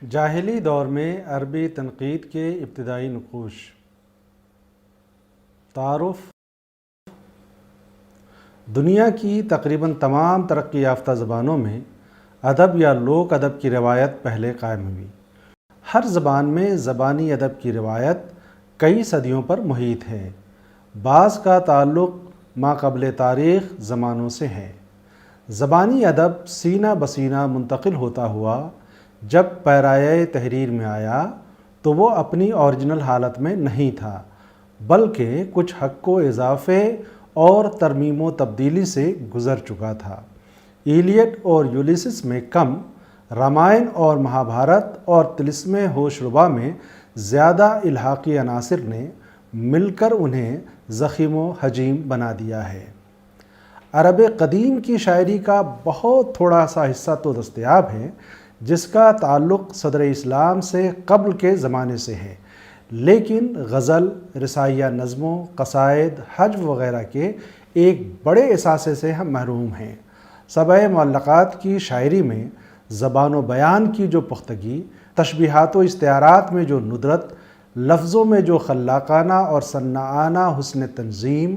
جاہلی دور میں عربی تنقید کے ابتدائی نقوش۔ تعارف۔ دنیا کی تقریباً تمام ترقی یافتہ زبانوں میں ادب یا لوک ادب کی روایت پہلے قائم ہوئی۔ ہر زبان میں زبانی ادب کی روایت کئی صدیوں پر محیط ہے۔ بعض کا تعلق ماقبل تاریخ زمانوں سے ہے۔ زبانی ادب سینہ بسینہ منتقل ہوتا ہوا جب پیرایہ تحریر میں آیا تو وہ اپنی اوریجنل حالت میں نہیں تھا، بلکہ کچھ حق و اضافے اور ترمیم و تبدیلی سے گزر چکا تھا۔ ایلیٹ اور یولیسس میں کم، رامائن اور مہابھارت اور طلسم ہوش ربا میں زیادہ الحاقی عناصر نے مل کر انہیں ضخیم و حجیم بنا دیا ہے۔ عرب قدیم کی شاعری کا بہت تھوڑا سا حصہ تو دستیاب ہے جس کا تعلق صدر اسلام سے قبل کے زمانے سے ہے، لیکن غزل، رسائیہ نظموں، قصائد، حجو وغیرہ کے ایک بڑے اثاثے سے ہم محروم ہیں۔ سبع معلقات کی شاعری میں زبان و بیان کی جو پختگی، تشبیہات و استعارات میں جو ندرت، لفظوں میں جو خلاقانہ اور صناعانہ حسن تنظیم،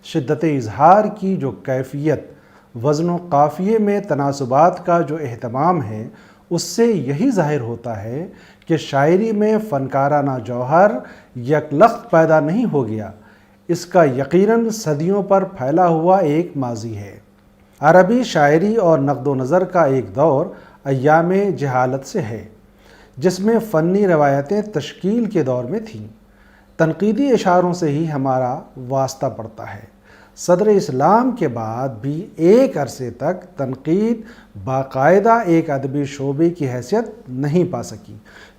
شدت اظہار کی جو کیفیت، وزن و قافیے میں تناسبات کا جو اہتمام ہے، اس سے یہی ظاہر ہوتا ہے کہ شاعری میں فنکارانہ جوہر یکلخت پیدا نہیں ہو گیا، اس کا یقیناً صدیوں پر پھیلا ہوا ایک ماضی ہے۔ عربی شاعری اور نقد و نظر کا ایک دور ایام جہالت سے ہے، جس میں فنی روایتیں تشکیل کے دور میں تھیں۔ تنقیدی اشاروں سے ہی ہمارا واسطہ پڑتا ہے۔ صدر اسلام کے بعد بھی ایک عرصے تک تنقید باقاعدہ ایک ادبی شعبے کی حیثیت نہیں پا سکی،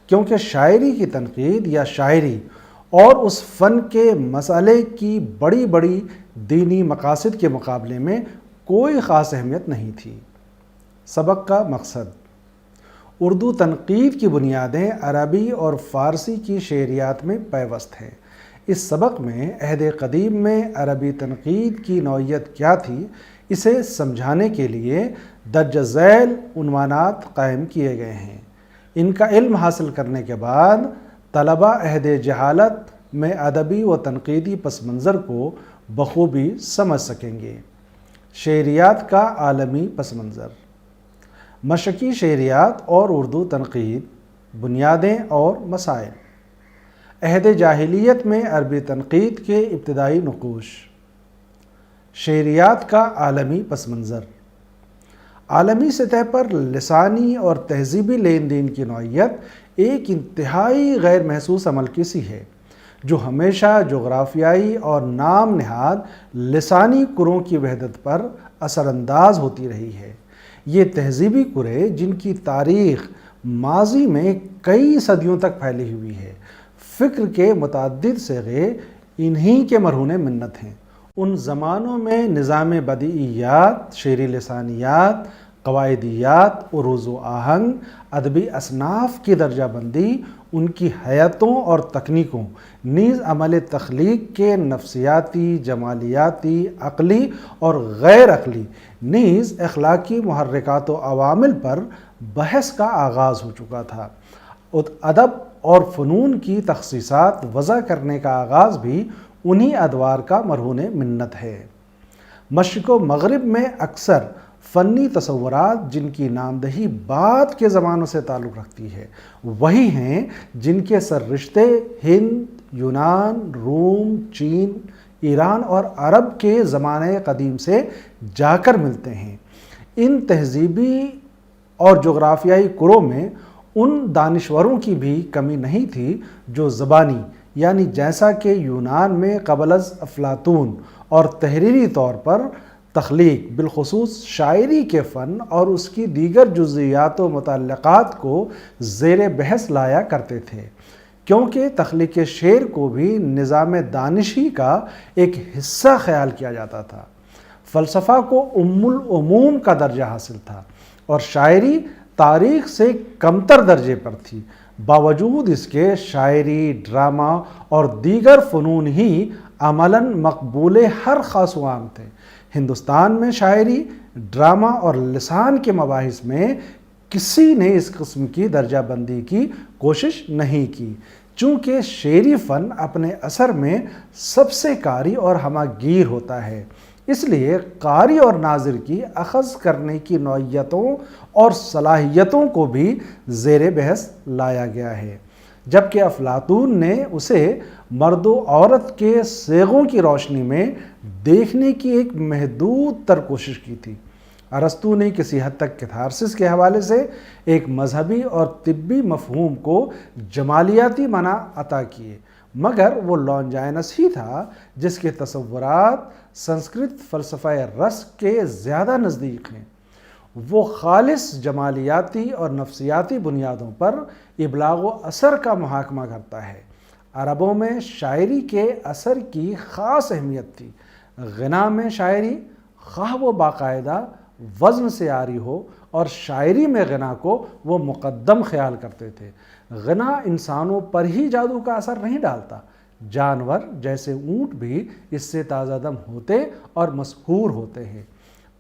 کیونکہ شاعری کی تنقید یا شاعری اور اس فن کے مسئلے کی بڑی بڑی دینی مقاصد کے مقابلے میں کوئی خاص اہمیت نہیں تھی۔ سبق کا مقصد۔ اردو تنقید کی بنیادیں عربی اور فارسی کی شعریات میں پیوست ہیں۔ اس سبق میں عہد قدیم میں عربی تنقید کی نوعیت کیا تھی، اسے سمجھانے کے لیے درج ذیل عنوانات قائم کیے گئے ہیں۔ ان کا علم حاصل کرنے کے بعد طلبہ عہد جہالت میں ادبی و تنقیدی پس منظر کو بخوبی سمجھ سکیں گے۔ شعریات کا عالمی پس منظر۔ مشرقی شعریات اور اردو تنقید، بنیادیں اور مسائل۔ عہد جاہلیت میں عربی تنقید کے ابتدائی نقوش۔ شعریات کا عالمی پس منظر۔ عالمی سطح پر لسانی اور تہذیبی لین دین کی نوعیت ایک انتہائی غیر محسوس عمل کی سی ہے، جو ہمیشہ جغرافیائی اور نام نہاد لسانی کروں کی وحدت پر اثر انداز ہوتی رہی ہے۔ یہ تہذیبی کرے جن کی تاریخ ماضی میں کئی صدیوں تک پھیلی ہوئی ہے، فکر کے متعدد صیغے انہی کے مرہون منت ہیں۔ ان زمانوں میں نظام بدیعیات، شعری لسانیات، قواعدیات، عروض و آہنگ، ادبی اصناف کی درجہ بندی، ان کی حیتوں اور تکنیکوں، نیز عمل تخلیق کے نفسیاتی، جمالیاتی، عقلی اور غیر عقلی، نیز اخلاقی محرکات و عوامل پر بحث کا آغاز ہو چکا تھا۔ ادب اور فنون کی تخصیصات وضع کرنے کا آغاز بھی انہی ادوار کا مرہون منت ہے۔ مشرق و مغرب میں اکثر فنی تصورات جن کی نامدہی بعد کے زمانوں سے تعلق رکھتی ہے، وہی ہیں جن کے سر رشتے ہند، یونان، روم، چین، ایران اور عرب کے زمانہ قدیم سے جا کر ملتے ہیں۔ ان تہذیبی اور جغرافیائی کروں میں ان دانشوروں کی بھی کمی نہیں تھی جو زبانی، یعنی جیسا کہ یونان میں قبل از افلاطون، اور تحریری طور پر تخلیق، بالخصوص شاعری کے فن اور اس کی دیگر جزئیات و متعلقات کو زیر بحث لایا کرتے تھے، کیونکہ تخلیق شعر کو بھی نظام دانشی کا ایک حصہ خیال کیا جاتا تھا۔ فلسفہ کو ام العموم کا درجہ حاصل تھا اور شاعری تاریخ سے کمتر درجے پر تھی۔ باوجود اس کے شاعری، ڈرامہ اور دیگر فنون ہی عملاً مقبول ہر خاص و عام تھے۔ ہندوستان میں شاعری، ڈرامہ اور لسان کے مباحث میں کسی نے اس قسم کی درجہ بندی کی کوشش نہیں کی، چونکہ شعری فن اپنے اثر میں سب سے قاری اور ہمہ گیر ہوتا ہے، اس لیے قاری اور ناظر کی اخذ کرنے کی نوعیتوں اور صلاحیتوں کو بھی زیر بحث لایا گیا ہے، جبکہ افلاطون نے اسے مرد و عورت کے صیغوں کی روشنی میں دیکھنے کی ایک محدود تر کوشش کی تھی۔ ارسطو نے کسی حد تک کیتھارسس کے حوالے سے ایک مذہبی اور طبی مفہوم کو جمالیاتی معنی عطا کیے، مگر وہ لونجائنس ہی تھا جس کے تصورات سنسکرت فلسفہ رس کے زیادہ نزدیک ہیں۔ وہ خالص جمالیاتی اور نفسیاتی بنیادوں پر ابلاغ و اثر کا محاکمہ کرتا ہے۔ عربوں میں شاعری کے اثر کی خاص اہمیت تھی۔ غنا میں شاعری، خواہ وہ باقاعدہ وزن سے عاری ہو، اور شاعری میں غنا کو وہ مقدم خیال کرتے تھے۔ غنا انسانوں پر ہی جادو کا اثر نہیں ڈالتا، جانور جیسے اونٹ بھی اس سے تازہ دم ہوتے اور مسحور ہوتے ہیں۔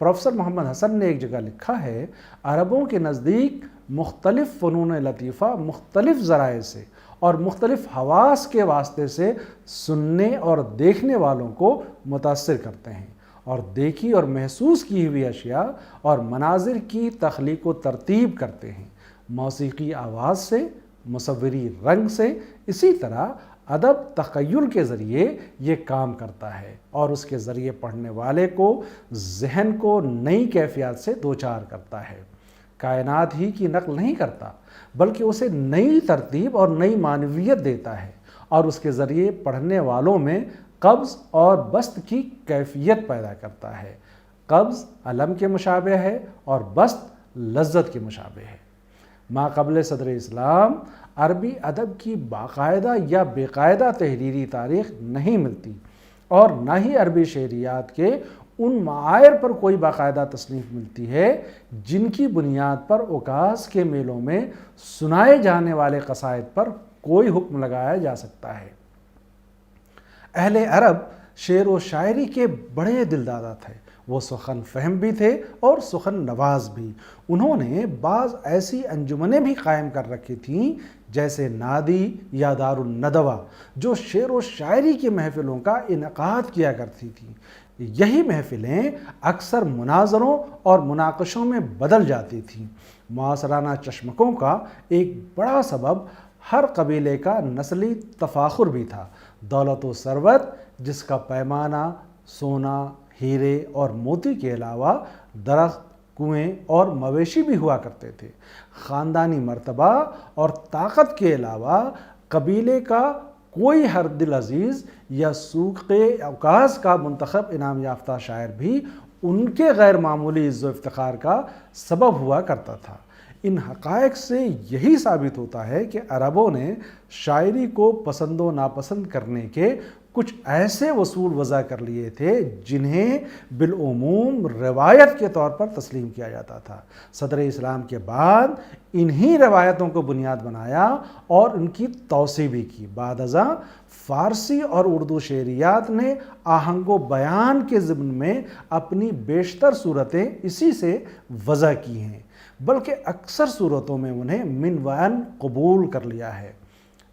پروفیسر محمد حسن نے ایک جگہ لکھا ہے، عربوں کے نزدیک مختلف فنون لطیفہ مختلف ذرائع سے اور مختلف حواس کے واسطے سے سننے اور دیکھنے والوں کو متاثر کرتے ہیں، اور دیکھی اور محسوس کی ہوئی اشیاء اور مناظر کی تخلیق و ترتیب کرتے ہیں، موسیقی آواز سے، مصوری رنگ سے، اسی طرح ادب تخیل کے ذریعے یہ کام کرتا ہے اور اس کے ذریعے پڑھنے والے کو ذہن کو نئی کیفیات سے دوچار کرتا ہے۔ کائنات ہی کی نقل نہیں کرتا، بلکہ اسے نئی ترتیب اور نئی معنویت دیتا ہے، اور اس کے ذریعے پڑھنے والوں میں قبض اور بسط کی کیفیت پیدا کرتا ہے۔ قبض علم کے مشابہ ہے اور بسط لذت کے مشابہ ہے۔ ما قبل صدر اسلام عربی ادب کی باقاعدہ یا بے قاعدہ تحریری تاریخ نہیں ملتی، اور نہ ہی عربی شعریات کے ان معایر پر کوئی باقاعدہ تصنیف ملتی ہے جن کی بنیاد پر اوکاس کے میلوں میں سنائے جانے والے قصائد پر کوئی حکم لگایا جا سکتا ہے۔ اہل عرب شعر و شاعری کے بڑے دلدادہ تھے، وہ سخن فہم بھی تھے اور سخن نواز بھی۔ انہوں نے بعض ایسی انجمنیں بھی قائم کر رکھی تھیں جیسے نادی یا دار الندوہ، جو شعر و شاعری کی محفلوں کا انعقاد کیا کرتی تھیں۔ یہی محفلیں اکثر مناظروں اور مناقشوں میں بدل جاتی تھیں۔ معاصرانہ چشمکوں کا ایک بڑا سبب ہر قبیلے کا نسلی تفاخر بھی تھا۔ دولت و ثروت جس کا پیمانہ سونا، ہیرے اور موتی کے علاوہ درخت، کنویں اور مویشی بھی ہوا کرتے تھے۔ خاندانی مرتبہ اور طاقت کے علاوہ قبیلے کا کوئی ہر دل عزیز یا سوق اوکاز کا منتخب انعام یافتہ شاعر بھی ان کے غیر معمولی عز و افتخار کا سبب ہوا کرتا تھا۔ ان حقائق سے یہی ثابت ہوتا ہے کہ عربوں نے شاعری کو پسند و ناپسند کرنے کے کچھ ایسے اصول وضع کر لیے تھے جنہیں بالعموم روایت کے طور پر تسلیم کیا جاتا تھا۔ صدر اسلام کے بعد انہی روایتوں کو بنیاد بنایا اور ان کی توسیع بھی کی۔ بعد ازاں فارسی اور اردو شعریات نے آہنگ و بیان کے ضمن میں اپنی بیشتر صورتیں اسی سے وضع کی ہیں، بلکہ اکثر صورتوں میں انہیں من وعن قبول کر لیا ہے۔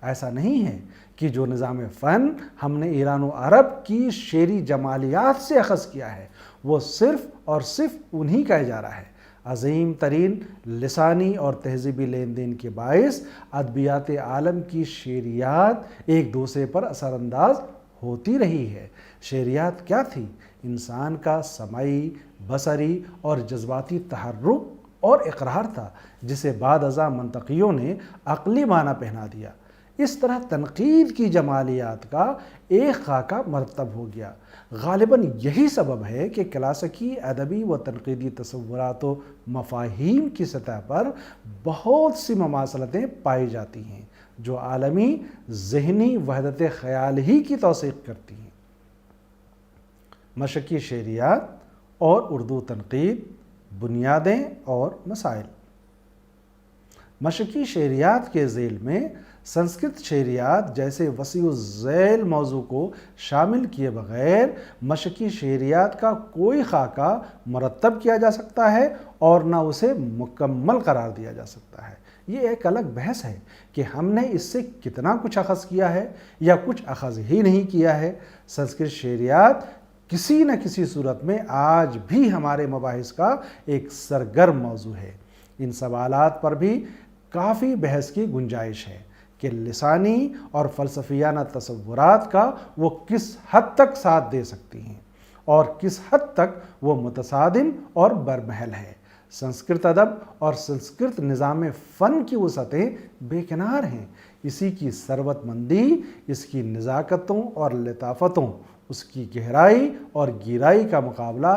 ایسا نہیں ہے کہ جو نظام فن ہم نے ایران و عرب کی شعری جمالیات سے اخذ کیا ہے وہ صرف اور صرف انہی کا اجارہ ہے۔ عظیم ترین لسانی اور تہذیبی لین دین کے باعث ادبیات عالم کی شعریات ایک دوسرے پر اثر انداز ہوتی رہی ہے۔ شعریات کیا تھی؟ انسان کا سمعی، بصری اور جذباتی تحرک اور اقرار تھا، جسے بعد ازاں منطقیوں نے عقلی معنی پہنا دیا۔ اس طرح تنقید کی جمالیات کا ایک خاکہ مرتب ہو گیا۔ غالباً یہی سبب ہے کہ کلاسیکی ادبی و تنقیدی تصورات و مفاہیم کی سطح پر بہت سی مماثلتیں پائی جاتی ہیں جو عالمی ذہنی وحدت خیال ہی کی توثیق کرتی ہیں۔ مشرقی شعریات اور اردو تنقید، بنیادیں اور مسائل۔ مشرقی شعریات کے ذیل میں سنسکرت شعریات جیسے وسیع الذیل موضوع کو شامل کیے بغیر مشرقی شعریات کا کوئی خاکہ مرتب کیا جا سکتا ہے اور نہ اسے مکمل قرار دیا جا سکتا ہے۔ یہ ایک الگ بحث ہے کہ ہم نے اس سے کتنا کچھ اخذ کیا ہے یا کچھ اخذ ہی نہیں کیا ہے۔ سنسکرت شعریات کسی نہ کسی صورت میں آج بھی ہمارے مباحث کا ایک سرگرم موضوع ہے۔ ان سوالات پر بھی کافی بحث کی گنجائش ہے کہ لسانی اور فلسفیانہ تصورات کا وہ کس حد تک ساتھ دے سکتی ہیں اور کس حد تک وہ متصادم اور برمحل ہے۔ سنسکرت ادب اور سنسکرت نظام فن کی وسعتیں بے کنار ہیں۔ اسی کی ثروت مندی، اس کی نزاکتوں اور لطافتوں، اس کی گہرائی اور گیرائی کا مقابلہ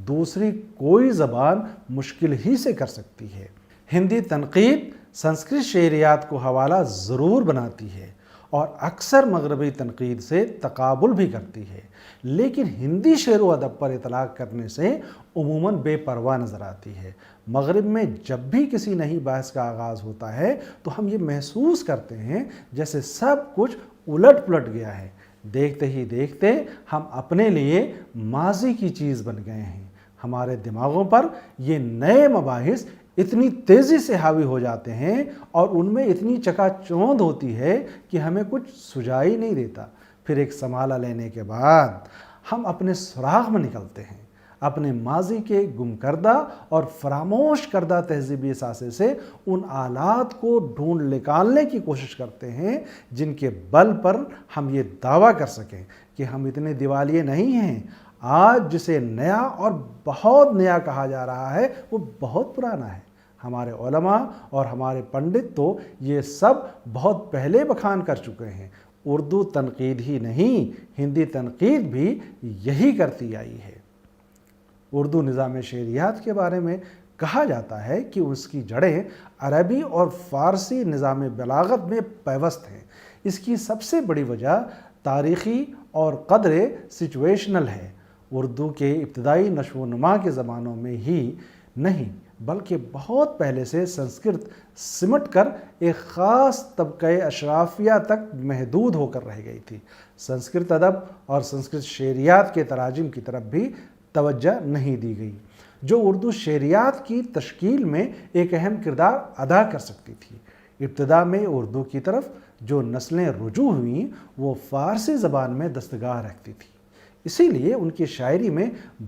دوسری کوئی زبان مشکل ہی سے کر سکتی ہے۔ ہندی تنقید سنسکرت شعریات کو حوالہ ضرور بناتی ہے اور اکثر مغربی تنقید سے تقابل بھی کرتی ہے، لیکن ہندی شعر و ادب پر اطلاق کرنے سے عموماً بے پرواہ نظر آتی ہے۔ مغرب میں جب بھی کسی نئی بحث کا آغاز ہوتا ہے تو ہم یہ محسوس کرتے ہیں جیسے سب کچھ الٹ پلٹ گیا ہے۔ دیکھتے ہی دیکھتے ہم اپنے لیے ماضی کی چیز بن گئے ہیں۔ ہمارے دماغوں پر یہ نئے مباحث اتنی تیزی سے حاوی ہو جاتے ہیں اور ان میں اتنی چکا چوند ہوتی ہے کہ ہمیں کچھ سجائی نہیں دیتا۔ پھر ایک سنبھالہ لینے کے بعد ہم اپنے سراغ میں نکلتے ہیں، اپنے ماضی کے گم کردہ اور فراموش کردہ تہذیبی اثاثے سے ان آلات کو ڈھونڈ نکالنے کی کوشش کرتے ہیں جن کے بل پر ہم یہ دعویٰ کر سکیں کہ ہم اتنے دیوالیے نہیں ہیں۔ آج جسے نیا اور بہت نیا کہا جا رہا ہے وہ بہت پرانا ہے۔ ہمارے علماء اور ہمارے پنڈت تو یہ سب بہت پہلے بخان کر چکے ہیں۔ اردو تنقید ہی نہیں، ہندی تنقید بھی یہی کرتی آئی ہے۔ اردو نظام شعریات کے بارے میں کہا جاتا ہے کہ اس کی جڑیں عربی اور فارسی نظام بلاغت میں پیوست ہیں۔ اس کی سب سے بڑی وجہ تاریخی اور قدر سچویشنل ہے۔ اردو کے ابتدائی نشو و نما کے زمانوں میں ہی نہیں بلکہ بہت پہلے سے سنسکرت سمٹ کر ایک خاص طبقہ اشرافیہ تک محدود ہو کر رہ گئی تھی۔ سنسکرت ادب اور سنسکرت شعریات کے تراجم کی طرف بھی توجہ نہیں دی گئی، جو اردو شعریات کی تشکیل میں ایک اہم کردار ادا کر سکتی تھی۔ ابتدا میں اردو کی طرف جو نسلیں رجوع ہوئیں وہ فارسی زبان میں دستگاہ رکھتی تھی، اسی لیے ان کی شاعری میں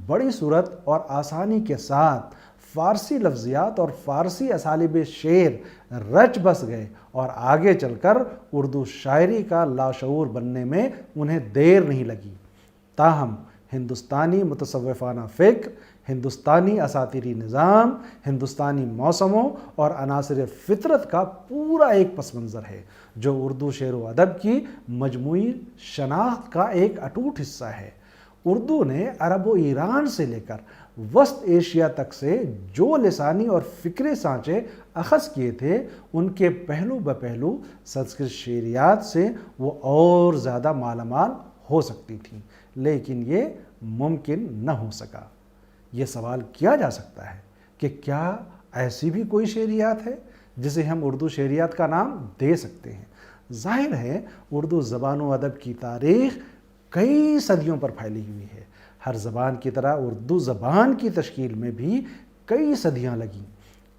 بڑی صورت اور آسانی کے ساتھ فارسی لفظیات اور فارسی اسالیب شعر رچ بس گئے اور آگے چل کر اردو شاعری کا لاشعور بننے میں انہیں دیر نہیں لگی۔ تاہم ہندوستانی متصوفانہ فکر، ہندوستانی اساطیری نظام، ہندوستانی موسموں اور عناصر فطرت کا پورا ایک پس منظر ہے جو اردو شعر و ادب کی مجموعی شناخت کا ایک اٹوٹ حصہ ہے۔ اردو نے عرب و ایران سے لے کر وسط ایشیا تک سے جو لسانی اور فکری سانچے اخذ کیے تھے ان کے پہلو بپہلو سنسکرت شعریات سے وہ اور زیادہ مالا مال ہو سکتی تھیں، لیکن یہ ممکن نہ ہو سکا۔ یہ سوال کیا جا سکتا ہے کہ کیا ایسی بھی کوئی شعریات ہے جسے ہم اردو شعریات کا نام دے سکتے ہیں؟ ظاہر ہے اردو زبان و ادب کی تاریخ کئی صدیوں پر پھیلی ہوئی ہے۔ ہر زبان کی طرح اردو زبان کی تشکیل میں بھی کئی صدیاں لگیں۔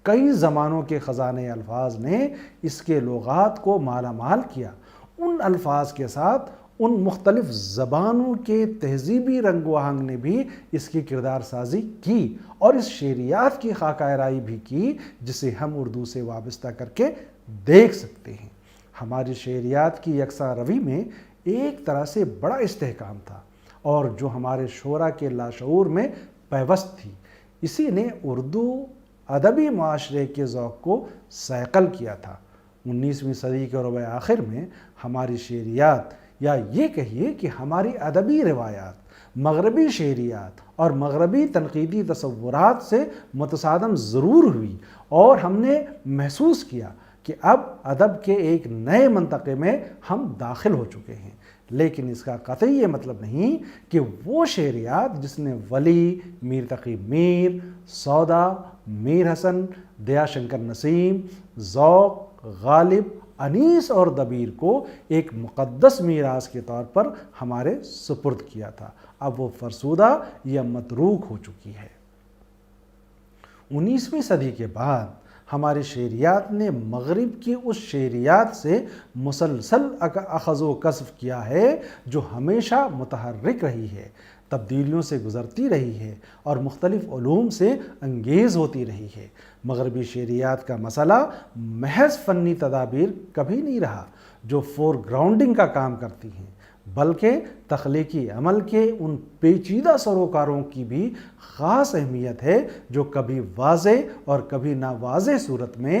کئی زمانوں کے خزانے الفاظ نے اس کے لغات کو مالا مال کیا۔ ان الفاظ کے ساتھ ان مختلف زبانوں کے تہذیبی رنگ و آہنگ نے بھی اس کی کردار سازی کی اور اس شعریات کی خاکہ رائی بھی کی جسے ہم اردو سے وابستہ کر کے دیکھ سکتے ہیں۔ ہماری شعریات کی یکساں روی میں ایک طرح سے بڑا استحکام تھا اور جو ہمارے شعراء کے لاشعور میں پیوست تھی، اسی نے اردو ادبی معاشرے کے ذوق کو صیقل کیا تھا۔ 19ویں صدی کے ربع آخر میں ہماری شعریات یا یہ کہیے کہ ہماری ادبی روایات مغربی شعریات اور مغربی تنقیدی تصورات سے متصادم ضرور ہوئی اور ہم نے محسوس کیا کہ اب ادب کے ایک نئے منطقے میں ہم داخل ہو چکے ہیں، لیکن اس کا قطعی یہ مطلب نہیں کہ وہ شعریات جس نے ولی، میر تقی میر، سودا، میر حسن، دیا شنکر نسیم، ذوق، غالب، انیس اور دبیر کو ایک مقدس میراث کے طور پر ہمارے سپرد کیا تھا، اب وہ فرسودہ یا متروک ہو چکی ہے۔ 19ویں صدی کے بعد ہماری شعریات نے مغرب کی اس شعریات سے مسلسل اخذ و کسب کیا ہے جو ہمیشہ متحرک رہی ہے، تبدیلیوں سے گزرتی رہی ہے اور مختلف علوم سے انگیز ہوتی رہی ہے۔ مغربی شعریات کا مسئلہ محض فنی تدابیر کبھی نہیں رہا جو فور گراؤنڈنگ کا کام کرتی ہیں، بلکہ تخلیقی عمل کے ان پیچیدہ سروکاروں کی بھی خاص اہمیت ہے جو کبھی واضح اور کبھی ناواضح صورت میں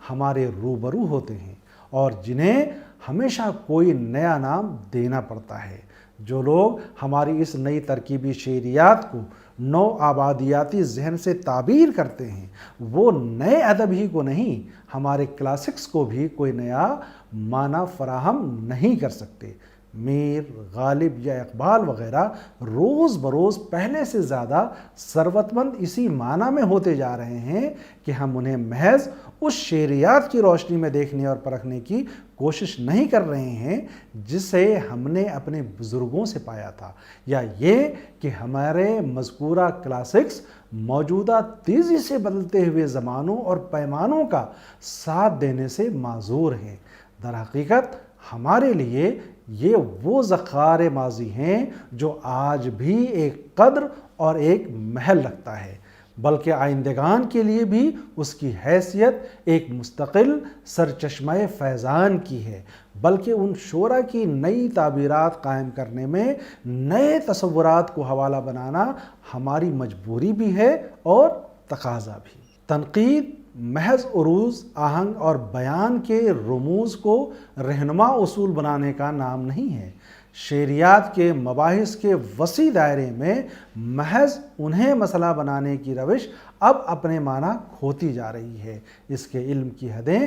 ہمارے روبرو ہوتے ہیں اور جنہیں ہمیشہ کوئی نیا نام دینا پڑتا ہے۔ جو لوگ ہماری اس نئی ترکیبی شعریات کو نو آبادیاتی ذہن سے تعبیر کرتے ہیں، وہ نئے ادب ہی کو نہیں، ہمارے کلاسکس کو بھی کوئی نیا معنی فراہم نہیں کر سکتے۔ میر، غالب یا اقبال وغیرہ روز بروز پہلے سے زیادہ ثروت مند اسی معنی میں ہوتے جا رہے ہیں کہ ہم انہیں محض اس شعریات کی روشنی میں دیکھنے اور پرکھنے کی کوشش نہیں کر رہے ہیں جسے ہم نے اپنے بزرگوں سے پایا تھا، یا یہ کہ ہمارے مذکورہ کلاسکس موجودہ تیزی سے بدلتے ہوئے زمانوں اور پیمانوں کا ساتھ دینے سے معذور ہیں۔ در حقیقت ہمارے لیے یہ وہ ذخائر ماضی ہیں جو آج بھی ایک قدر اور ایک محل رکھتا ہے، بلکہ آئندگان کے لیے بھی اس کی حیثیت ایک مستقل سرچشمہ فیضان کی ہے، بلکہ ان شعراء کی نئی تعبیرات قائم کرنے میں نئے تصورات کو حوالہ بنانا ہماری مجبوری بھی ہے اور تقاضا بھی۔ تنقید محض عروض، آہنگ اور بیان کے رموز کو رہنما اصول بنانے کا نام نہیں ہے۔ شعریات کے مباحث کے وسیع دائرے میں محض انہیں مسئلہ بنانے کی روش اب اپنے معنی کھوتی جا رہی ہے، اس کے علم کی حدیں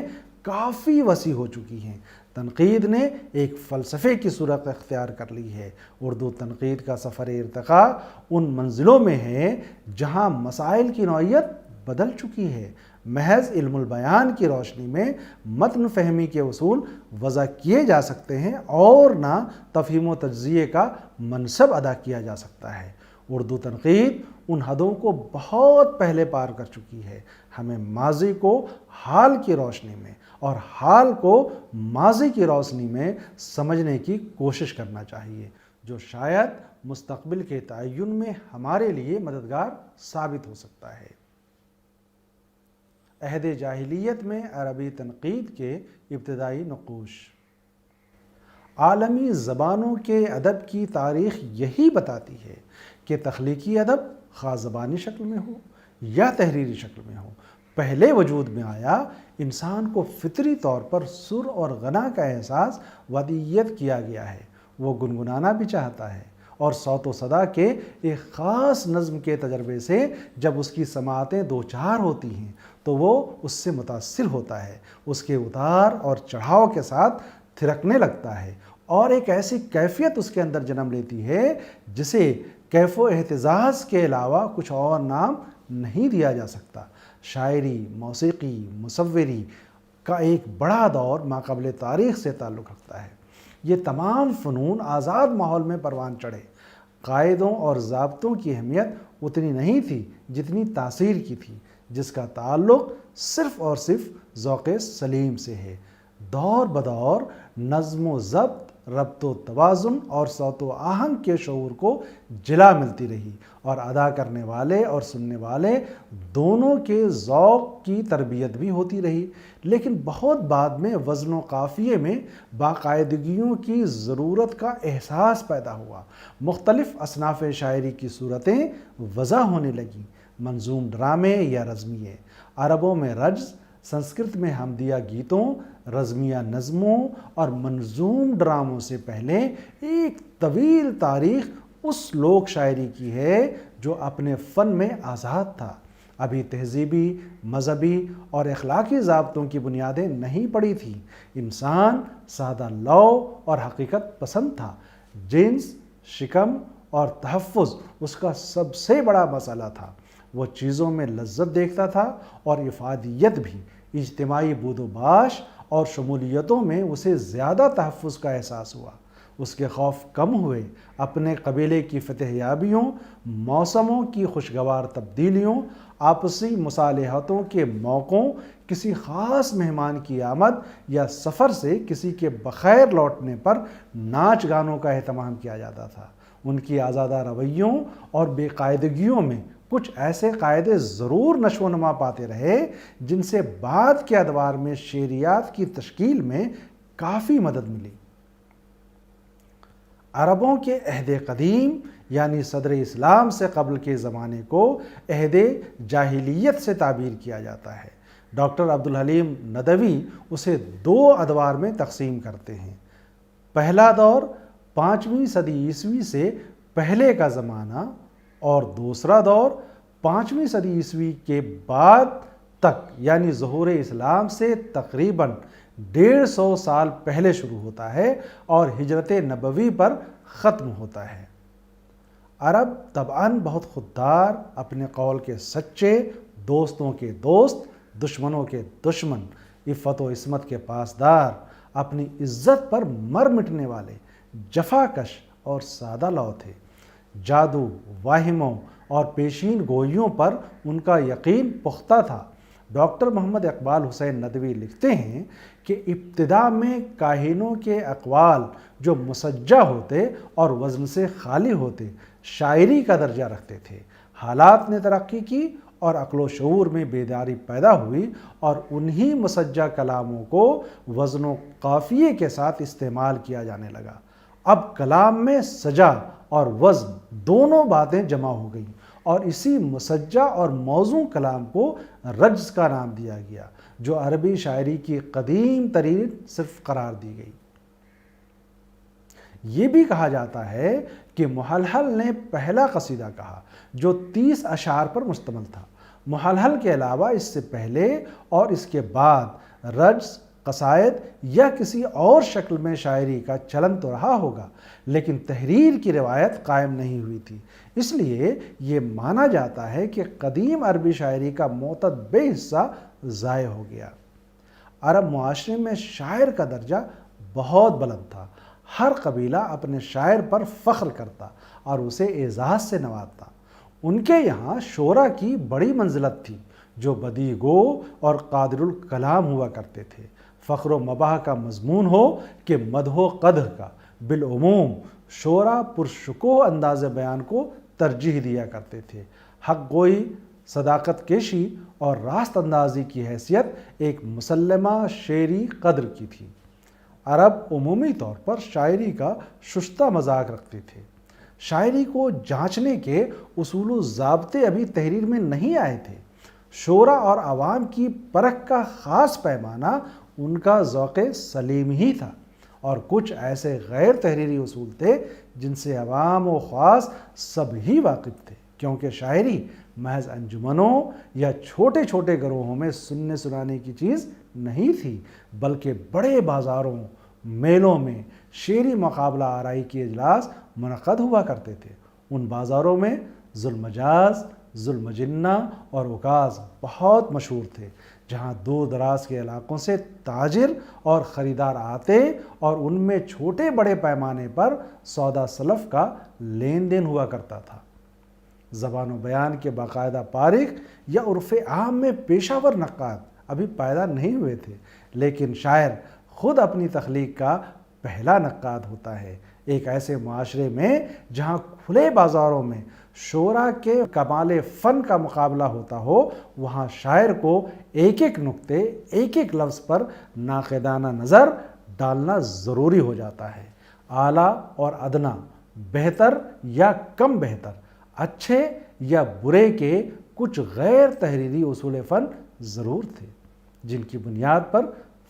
کافی وسیع ہو چکی ہیں۔ تنقید نے ایک فلسفے کی صورت اختیار کر لی ہے۔ اردو تنقید کا سفر ارتقاء ان منزلوں میں ہے جہاں مسائل کی نوعیت بدل چکی ہے۔ محض علم البیان کی روشنی میں متن فہمی کے اصول وضع کیے جا سکتے ہیں اور نہ تفہیم و تجزیے کا منصب ادا کیا جا سکتا ہے۔ اردو تنقید ان حدوں کو بہت پہلے پار کر چکی ہے۔ ہمیں ماضی کو حال کی روشنی میں اور حال کو ماضی کی روشنی میں سمجھنے کی کوشش کرنا چاہیے، جو شاید مستقبل کے تعین میں ہمارے لیے مددگار ثابت ہو سکتا ہے۔ عہد جاہلیت میں عربی تنقید کے ابتدائی نقوش۔ عالمی زبانوں کے ادب کی تاریخ یہی بتاتی ہے کہ تخلیقی ادب خواہ زبانی شکل میں ہو یا تحریری شکل میں ہو، پہلے وجود میں آیا انسان کو فطری طور پر سر اور غنا کا احساس ودیت کیا گیا ہے۔ وہ گنگنانا بھی چاہتا ہے اور صوت و صدا کے ایک خاص نظم کے تجربے سے جب اس کی سماعتیں دوچار ہوتی ہیں تو وہ اس سے متاثر ہوتا ہے، اس کے اتار اور چڑھاؤ کے ساتھ تھرکنے لگتا ہے اور ایک ایسی کیفیت اس کے اندر جنم لیتی ہے جسے کیف و اہتزاز کے علاوہ کچھ اور نام نہیں دیا جا سکتا۔ شاعری، موسیقی، مصوری کا ایک بڑا دور ماقبل تاریخ سے تعلق رکھتا ہے۔ یہ تمام فنون آزاد ماحول میں پروان چڑھے۔ قاعدوں اور ضابطوں کی اہمیت اتنی نہیں تھی جتنی تاثیر کی تھی، جس کا تعلق صرف اور صرف ذوق سلیم سے ہے۔ دور بدور نظم و ضبط، ربط و توازن اور صوت و آہنگ کے شعور کو جلا ملتی رہی اور ادا کرنے والے اور سننے والے دونوں کے ذوق کی تربیت بھی ہوتی رہی، لیکن بہت بعد میں وزن و قافیے میں باقاعدگیوں کی ضرورت کا احساس پیدا ہوا۔ مختلف اصناف شاعری کی صورتیں وضع ہونے لگیں، منظوم ڈرامے یا رزمیے، عربوں میں رجز، سنسکرت میں حمدیہ گیتوں، رزمیہ نظموں اور منظوم ڈراموں سے پہلے ایک طویل تاریخ اس لوک شاعری کی ہے جو اپنے فن میں آزاد تھا۔ ابھی تہذیبی، مذہبی اور اخلاقی ضابطوں کی بنیادیں نہیں پڑی تھیں۔ انسان سادہ لو اور حقیقت پسند تھا، جنس، شکم اور تحفظ اس کا سب سے بڑا مسئلہ تھا۔ وہ چیزوں میں لذت دیکھتا تھا اور افادیت بھی۔ اجتماعی بود و باش اور شمولیتوں میں اسے زیادہ تحفظ کا احساس ہوا۔ اس کے خوف کم ہوئے، اپنے قبیلے کی فتح یابیوں، موسموں کی خوشگوار تبدیلیوں، آپسی مصالحتوں کے موقعوں، کسی خاص مہمان کی آمد یا سفر سے کسی کے بخیر لوٹنے پر ناچ گانوں کا اہتمام کیا جاتا تھا۔ ان کی آزادہ رویوں اور بے قاعدگیوں میں کچھ ایسے قاعدے ضرور نشو و نما پاتے رہے جن سے بعد کے ادوار میں شعریات کی تشکیل میں کافی مدد ملی۔ عربوں کے عہد قدیم یعنی صدر اسلام سے قبل کے زمانے کو عہد جاہلیت سے تعبیر کیا جاتا ہے۔ ڈاکٹر عبدالحلیم ندوی اسے 2 ادوار میں تقسیم کرتے ہیں۔ پہلا دور 5ویں صدی عیسوی سے پہلے کا زمانہ اور دوسرا دور 5ویں صدی عیسوی کے بعد تک یعنی ظہور اسلام سے تقریباً 150 سال پہلے شروع ہوتا ہے اور ہجرت نبوی پر ختم ہوتا ہے۔ عرب طبعاً بہت خوددار، اپنے قول کے سچے، دوستوں کے دوست، دشمنوں کے دشمن، عفت و عصمت کے پاسدار، اپنی عزت پر مر مٹنے والے، جفا کش اور سادہ لو تھے۔ جادو، واہموں اور پیشین گوئیوں پر ان کا یقین پختہ تھا۔ ڈاکٹر محمد اقبال حسین ندوی لکھتے ہیں کہ ابتدا میں کاہنوں کے اقوال جو مسجع ہوتے اور وزن سے خالی ہوتے شاعری کا درجہ رکھتے تھے۔ حالات نے ترقی کی اور عقل و شعور میں بیداری پیدا ہوئی اور انہی مسجع کلاموں کو وزن و قافیے کے ساتھ استعمال کیا جانے لگا۔ اب کلام میں سجا اور وزن دونوں باتیں جمع ہو گئیں اور اسی مسجع اور موزوں کلام کو رجز کا نام دیا گیا، جو عربی شاعری کی قدیم ترین صرف قرار دی گئی۔ یہ بھی کہا جاتا ہے کہ محلحل نے پہلا قصیدہ کہا جو 30 اشعار پر مشتمل تھا۔ محلحل کے علاوہ اس سے پہلے اور اس کے بعد رجز، قصائد یا کسی اور شکل میں شاعری کا چلن تو رہا ہوگا، لیکن تحریر کی روایت قائم نہیں ہوئی تھی۔ اس لیے یہ مانا جاتا ہے کہ قدیم عربی شاعری کا معتد حصہ ضائع ہو گیا۔ عرب معاشرے میں شاعر کا درجہ بہت بلند تھا۔ ہر قبیلہ اپنے شاعر پر فخر کرتا اور اسے اعزاز سے نوازتا۔ ان کے یہاں شعراء کی بڑی منزلت تھی جو بدیع گو اور قادر الکلام ہوا کرتے تھے۔ فخر و مباح کا مضمون ہو کہ مدح و قدح کا، بالعموم شعراء پرشکوہ انداز بیان کو ترجیح دیا کرتے تھے۔ حق گوئی، صداقت کیشی اور راست اندازی کی حیثیت ایک مسلمہ شعری قدر کی تھی۔ عرب عمومی طور پر شاعری کا شستہ مذاق رکھتے تھے۔ شاعری کو جانچنے کے اصول و ضابطے ابھی تحریر میں نہیں آئے تھے۔ شعراء اور عوام کی پرکھ کا خاص پیمانہ ان کا ذوق سلیم ہی تھا، اور کچھ ایسے غیر تحریری اصول تھے جن سے عوام و خاص سب ہی واقف تھے، کیونکہ شاعری محض انجمنوں یا چھوٹے چھوٹے گروہوں میں سننے سنانے کی چیز نہیں تھی، بلکہ بڑے بازاروں، میلوں میں شعری مقابلہ آرائی کے اجلاس منعقد ہوا کرتے تھے۔ ان بازاروں میں ذوالمجاز، ذوالمجنہ اور عکاظ بہت مشہور تھے، جہاں دور دراز کے علاقوں سے تاجر اور خریدار آتے اور ان میں چھوٹے بڑے پیمانے پر سودا سلف کا لین دین ہوا کرتا تھا۔ زبان و بیان کے باقاعدہ پارخ یا عرف عام میں پیشہ ور نقاد ابھی پیدا نہیں ہوئے تھے، لیکن شاعر خود اپنی تخلیق کا پہلا نقاد ہوتا ہے۔ ایک ایسے معاشرے میں جہاں کھلے بازاروں میں شعراء کے کمال فن کا مقابلہ ہوتا ہو، وہاں شاعر کو ایک ایک نقطے، ایک ایک لفظ پر ناقدانہ نظر ڈالنا ضروری ہو جاتا ہے۔ اعلیٰ اور ادنیٰ، بہتر یا کم بہتر، اچھے یا برے کے کچھ غیر تحریری اصول فن ضرور تھے جن کی بنیاد پر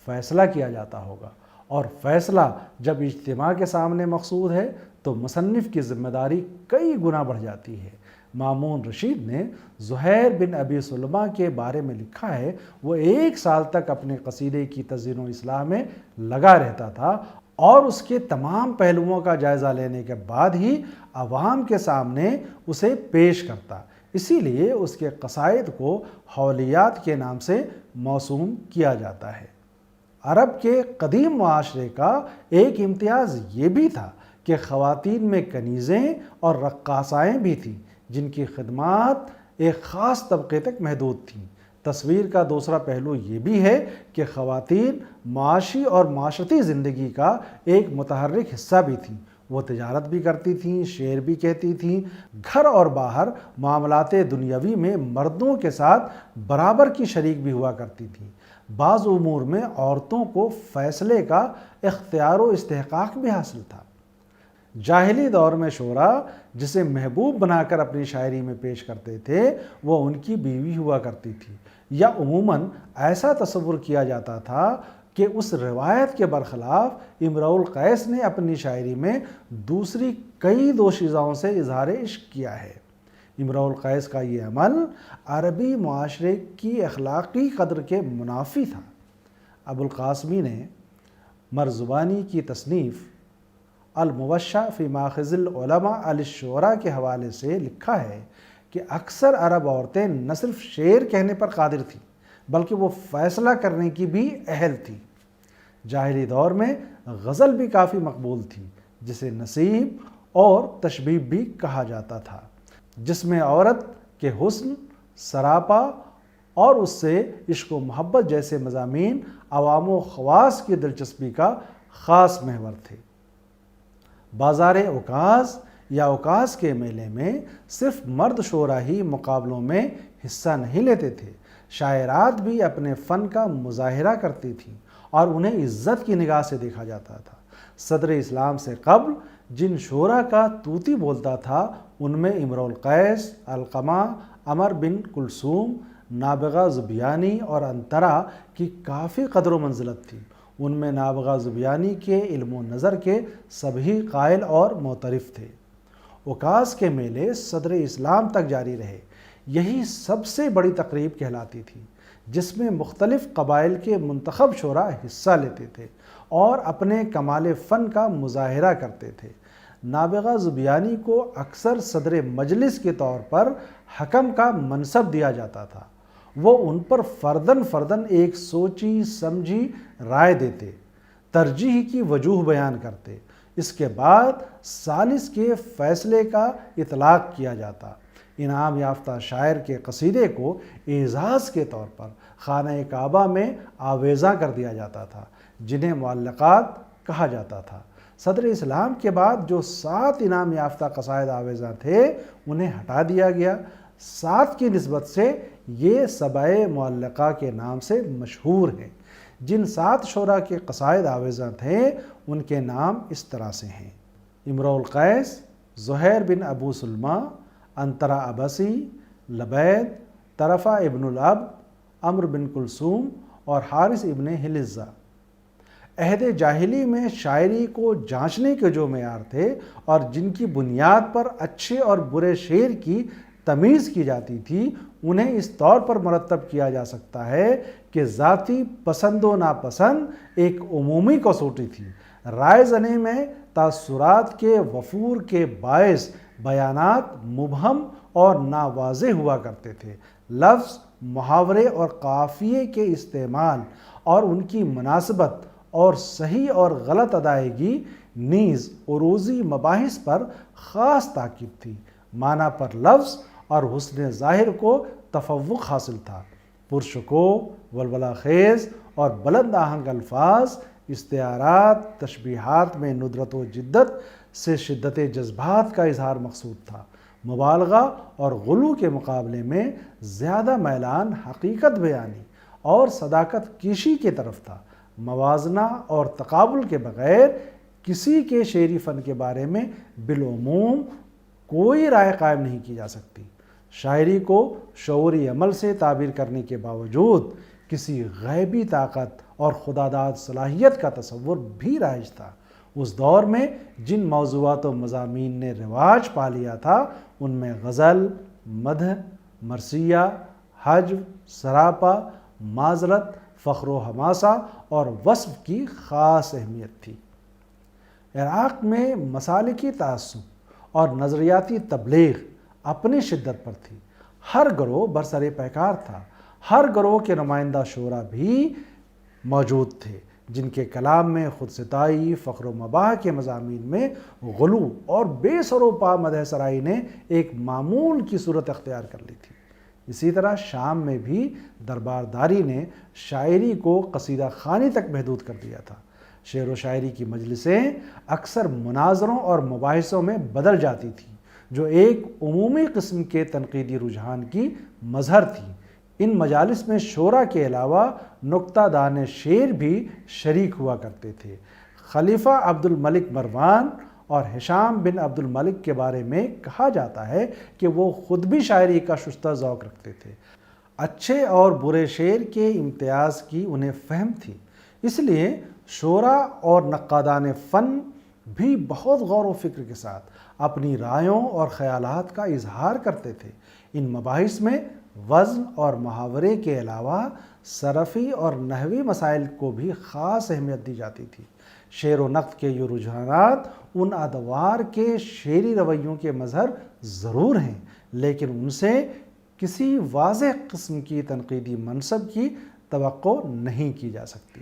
فیصلہ کیا جاتا ہوگا، اور فیصلہ جب اجتماع کے سامنے مقصود ہے تو مصنف کی ذمہ داری کئی گنا بڑھ جاتی ہے۔ مامون رشید نے زہیر بن ابی سلمہ کے بارے میں لکھا ہے، وہ 1 سال تک اپنے قصیدے کی تزئین و اصلاح میں لگا رہتا تھا اور اس کے تمام پہلوؤں کا جائزہ لینے کے بعد ہی عوام کے سامنے اسے پیش کرتا۔ اسی لیے اس کے قصائد کو حولیات کے نام سے موسوم کیا جاتا ہے۔ عرب کے قدیم معاشرے کا ایک امتیاز یہ بھی تھا کہ خواتین میں کنیزیں اور رقاصائیں بھی تھیں، جن کی خدمات ایک خاص طبقے تک محدود تھیں۔ تصویر کا دوسرا پہلو یہ بھی ہے کہ خواتین معاشی اور معاشرتی زندگی کا ایک متحرک حصہ بھی تھیں۔ وہ تجارت بھی کرتی تھیں، شعر بھی کہتی تھیں، گھر اور باہر معاملات دنیاوی میں مردوں کے ساتھ برابر کی شریک بھی ہوا کرتی تھیں۔ بعض امور میں عورتوں کو فیصلے کا اختیار و استحقاق بھی حاصل تھا۔ جاہلی دور میں شعرا جسے محبوب بنا کر اپنی شاعری میں پیش کرتے تھے وہ ان کی بیوی ہوا کرتی تھی، یا عموماً ایسا تصور کیا جاتا تھا کہ اس روایت کے برخلاف امرؤ القیس نے اپنی شاعری میں دوسری کئی دوشیزاؤں سے اظہار عشق کیا ہے۔ امرؤ القیس کا یہ عمل عربی معاشرے کی اخلاقی قدر کے منافی تھا۔ ابو القاسمی نے مرزبانی کی تصنیف الموشع فی ماخذ العلماء علی الشعراء کے حوالے سے لکھا ہے کہ اکثر عرب عورتیں نہ صرف شعر کہنے پر قادر تھیں بلکہ وہ فیصلہ کرنے کی بھی اہل تھیں۔ جاہلی دور میں غزل بھی کافی مقبول تھی، جسے نصیب اور تشبیب بھی کہا جاتا تھا، جس میں عورت کے حسن، سراپا اور اس سے عشق و محبت جیسے مضامین عوام و خواص کی دلچسپی کا خاص محور تھے۔ بازار اوکاز یا اوکاز کے میلے میں صرف مرد شعراء ہی مقابلوں میں حصہ نہیں لیتے تھے، شاعرات بھی اپنے فن کا مظاہرہ کرتی تھیں اور انہیں عزت کی نگاہ سے دیکھا جاتا تھا۔ صدر اسلام سے قبل جن شعراء کا طوطی بولتا تھا ان میں امرؤ القیس، علقمہ، عمر بن کلثوم، نابغہ زبیانی اور انطرا کی کافی قدر و منزلت تھی۔ ان میں نابغہ زبیانی کے علم و نظر کے سبھی قائل اور معترف تھے۔ اوکاز کے میلے صدر اسلام تک جاری رہے۔ یہی سب سے بڑی تقریب کہلاتی تھی، جس میں مختلف قبائل کے منتخب شعراء حصہ لیتے تھے اور اپنے کمال فن کا مظاہرہ کرتے تھے۔ نابغہ زبیانی کو اکثر صدر مجلس کے طور پر حکم کا منصب دیا جاتا تھا۔ وہ ان پر فرداً ایک سوچی سمجھی رائے دیتے، ترجیح کی وجوہ بیان کرتے۔ اس کے بعد ثالث کے فیصلے کا اطلاق کیا جاتا۔ انعام یافتہ شاعر کے قصیدے کو اعزاز کے طور پر خانہ کعبہ میں آویزاں کر دیا جاتا تھا، جنہیں معلقات کہا جاتا تھا۔ صدر اسلام کے بعد جو 7 انعام یافتہ قصائد آویزاں تھے انہیں ہٹا دیا گیا۔ 7 کی نسبت سے یہ 7 معلقہ کے نام سے مشہور ہیں۔ جن 7 شعراء کے قصائد آویزاں تھے ان کے نام اس طرح سے ہیں: امرؤ القیس، زہیر بن ابو سلمہ، انطرا عبسی، لبید، طرفہ ابن العبد، عمر بن کلثوم اور حارث ابن حلزہ۔ عہد جاہلی میں شاعری کو جانچنے کے جو معیار تھے اور جن کی بنیاد پر اچھے اور برے شعر کی تمیز کی جاتی تھی، انہیں اس طور پر مرتب کیا جا سکتا ہے کہ ذاتی پسند و ناپسند ایک عمومی کسوٹی تھی۔ رائے زنی میں تاثرات کے وفور کے باعث بیانات مبہم اور ناواضح ہوا کرتے تھے۔ لفظ، محاورے اور قافیے کے استعمال اور ان کی مناسبت اور صحیح اور غلط ادائیگی نیز عروضی مباحث پر خاص تاکید تھی۔ معنی پر لفظ اور حسن ظاہر کو تفوق حاصل تھا۔ پرشکوہ، ولولہ خیز اور بلند آہنگ الفاظ، استعارات، تشبیہات میں ندرت و جدت سے شدت جذبات کا اظہار مقصود تھا۔ مبالغہ اور غلو کے مقابلے میں زیادہ میلان حقیقت بیانی اور صداقت کشی کی طرف تھا۔ موازنہ اور تقابل کے بغیر کسی کے شعری فن کے بارے میں بالعموم کوئی رائے قائم نہیں کی جا سکتی۔ شاعری کو شعوری عمل سے تعبیر کرنے کے باوجود کسی غیبی طاقت اور خداداد صلاحیت کا تصور بھی رائج تھا۔ اس دور میں جن موضوعات و مضامین نے رواج پا لیا تھا ان میں غزل، مدح، مرثیہ، حجو، سراپا، معذرت، فخر و حماسہ اور وصف کی خاص اہمیت تھی۔ عراق میں مسالکی تعصب اور نظریاتی تبلیغ اپنی شدت پر تھی۔ ہر گروہ برسر پیکار تھا، ہر گروہ کے نمائندہ شعراء بھی موجود تھے جن کے کلام میں خود ستائی، فخر و مباح کے مضامین میں غلو اور بے سر و پا مدح سرائی نے ایک معمول کی صورت اختیار کر لی تھی۔ اسی طرح شام میں بھی دربارداری نے شاعری کو قصیدہ خوانی تک محدود کر دیا تھا۔ شعر و شاعری کی مجلسیں اکثر مناظروں اور مباحثوں میں بدل جاتی تھیں جو ایک عمومی قسم کے تنقیدی رجحان کی مظہر تھی۔ ان مجالس میں شعراء کے علاوہ نکتہ دان شعر بھی شریک ہوا کرتے تھے۔ خلیفہ عبد الملک مروان اور ہشام بن عبد الملک کے بارے میں کہا جاتا ہے کہ وہ خود بھی شاعری کا شستہ ذوق رکھتے تھے۔ اچھے اور برے شعر کے امتیاز کی انہیں فہم تھی، اس لیے شعراء اور نقادان فن بھی بہت غور و فکر کے ساتھ اپنی رائوں اور خیالات کا اظہار کرتے تھے۔ ان مباحث میں وزن اور محاورے کے علاوہ صرفی اور نحوی مسائل کو بھی خاص اہمیت دی جاتی تھی۔ شعر و نقد کے یہ رجحانات ان ادوار کے شعری رویوں کے مظہر ضرور ہیں، لیکن ان سے کسی واضح قسم کی تنقیدی منصب کی توقع نہیں کی جا سکتی۔